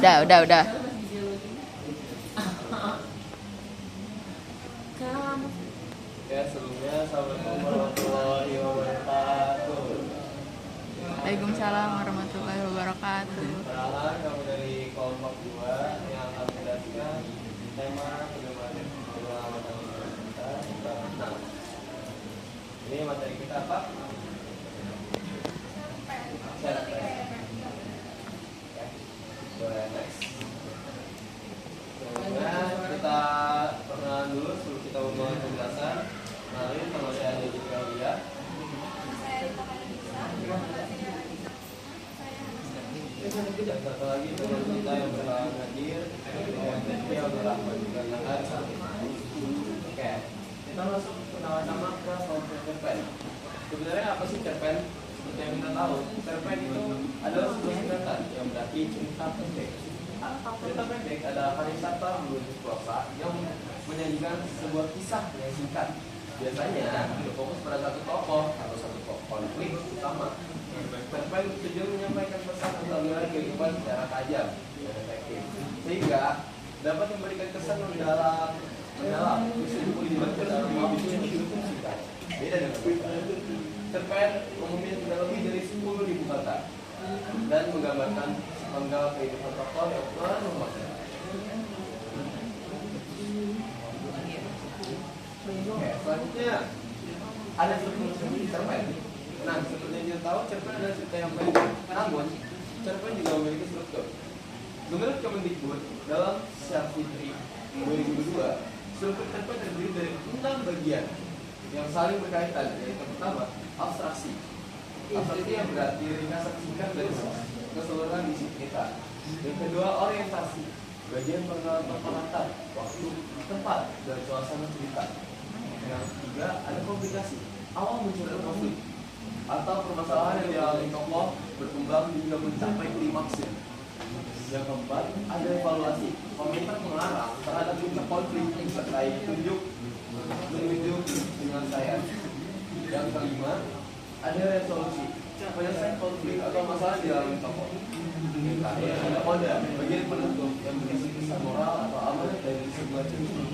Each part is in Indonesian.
Udah. Ya, sebelumnya Assalamualaikum warahmatullahi wabarakatuh. Waalaikumsalam warahmatullahi wabarakatuh. Perkenalkan, kamu dari kelompok 2 yang akan menjelaskan tema pengamatan kita tentang ini materi kita apa? Cerpen. Ya, boleh next. Sebelumnya kita perkenalan dulu sebelum kita memulai penjelasan. Kenalin, nama saya Adi Aulia. Dan satu lagi teman kita yang berhalangan hadir, yang berhalangan dikarenakan sakit. Oke, kita masuk pertama-tama ke konsep cerpen. Sebenarnya apa sih cerpen? Seperti yang kita tahu, cerpen itu adalah sebuah singkatan yang berarti cerita pendek. Cerita pendek adalah karya sastra berbentuk prosa yang menyajikan sebuah kisah yang singkat. Biasanya berfokus pada satu tokoh atau satu konflik utama. Cerpen tujuan menyampaikan pesan atau aliran kehidupan secara tajam dan efektif, sehingga dapat memberikan kesan mendalam meskipun dibaca dalam waktu yang cukup singkat. Beda dengan cerpen umumnya tidak lebih dari 10.000 kata dan menggambarkan sepenggal kehidupan tokoh yang penuh makna. Oke, selanjutnya ada struktur cerpen. Nah, seperti yang kita tahu, cerpen adalah cerita yang pendek. Namun, cerpen juga memiliki struktur. Menurut Kemendikbud, dalam Syafitri 2022, struktur cerpen terdiri dari 6 bagian yang saling berkaitan. Yaitu pertama, abstraksi. Abstraksi yang berarti ringkasan singkat dari keseluruhan isi cerita. Yang kedua, orientasi. Bagian pengenalan tokoh latar, waktu, tempat, dan suasana cerita. Yang ketiga, ada komplikasi. Awal munculnya konflik atau permasalahan yang dialami tokoh berkembang hingga mencapai klimaksnya. Yang keempat, ada evaluasi, komentar pengarang terhadap puncak konflik serta menunjuk penyelesaian. Yang kelima, ada resolusi, penyelesaian konflik atau masalah yang dialami tokoh. Yang terakhir, ada koda, bagian penutup yang berisi pesan moral atau amanat dari sebuah cerita.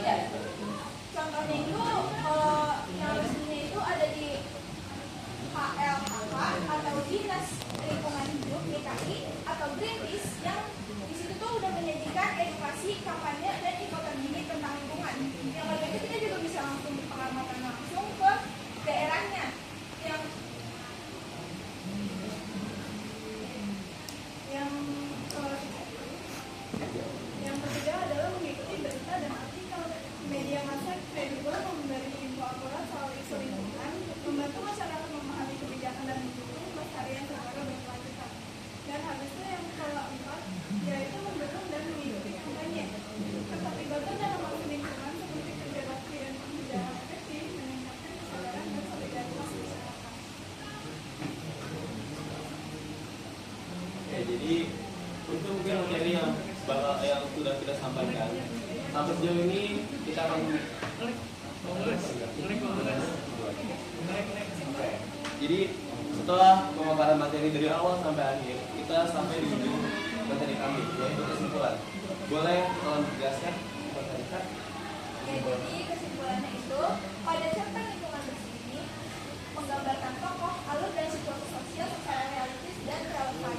ya. Contohnya itu yang resminya itu ada di HLHK atau Dinas Lingkungan Hidup DKI atau Greenpeace, yang di situ tuh udah menyajikan edukasi, kampanye, dan info terkini tentang lingkungan. Yang lain itu kita juga bisa langsung pengamatan langsung ke daerahnya. Yang ketiga adalah mengikuti berita dan artikel media massa kredibel, memberi info akurat soal isu lingkungan, membantu masyarakat memahami kebijakan dan mendukung pelestarian lembaga berkelanjutan. Dan habis itu yang keempat, yaitu mendukung dan mengikuti kampanye. Keterlibatan dalam hal lingkungan seperti kerja bakti dan pembinaan efektif meningkatkan kesadaran dan solidaritas masyarakat. Oke, jadi untuk mungkin materi yang sudah kita sampaikan sampai sejauh ini, kita akan jadi setelah pemaparan materi dari awal sampai akhir, kita sampai di ujung materi kami, yaitu kesimpulan. Boleh tolong dijelaskan? Jadi kesimpulannya itu, pada cerpen lingkungan bersih ini menggambarkan tokoh, alur, dan situasi sosial secara realistis dan relevan.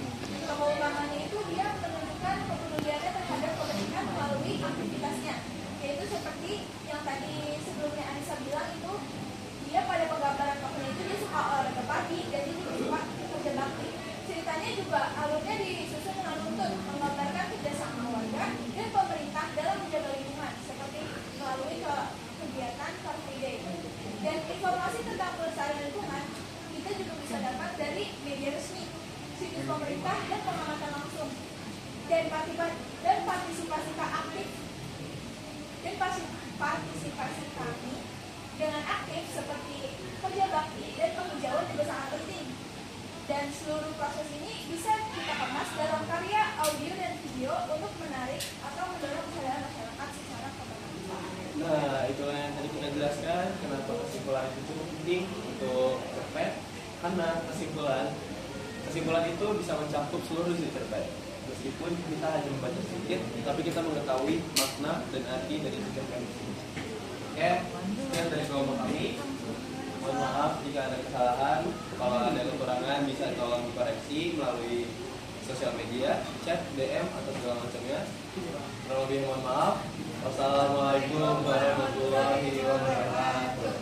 Tokoh utamanya itu dia menunjukkan kepeduliannya terhadap kepentingan melalui aktivitasnya, yaitu seperti yang tadi sebelumnya Anissa bilang itu, dia pada penggambaran tokohnya itu dia suka olahraga pagi, jadi juga suka kerja bakti. Ceritanya juga alurnya disusun dengan runtut, menggambarkan kerjasama warga dan pemerintah dalam menjaga lingkungan, seperti melalui kegiatan Car Free Day. Dan informasi tentang pelestarian lingkungan kita juga bisa dapat dari media resmi, situs pemerintah, dan pengamatan langsung. Dan partisipasi aktif dan partisipasi kami dengan aktif seperti kerja bakti dan penghijauan juga sangat penting. Dan seluruh proses ini bisa kita kemas dalam karya audio dan video untuk menarik atau mendorong kesadaran masyarakat secara keberlanjutan. Nah, itulah yang tadi kita jelaskan kenapa kesimpulan itu cukup penting untuk cerpen, karena kesimpulan itu bisa mencakup seluruh isi cerpen. Meskipun kita hanya membaca sedikit, tapi kita mengetahui makna dan arti dari cerpen itu. Oke, sekian dari kelompok kami. Mohon maaf jika ada kesalahan. Kalau ada kekurangan bisa tolong dikoreksi melalui sosial media, chat, DM, atau segala macamnya. Kurang lebih mohon maaf. Wassalamualaikum warahmatullahi wabarakatuh.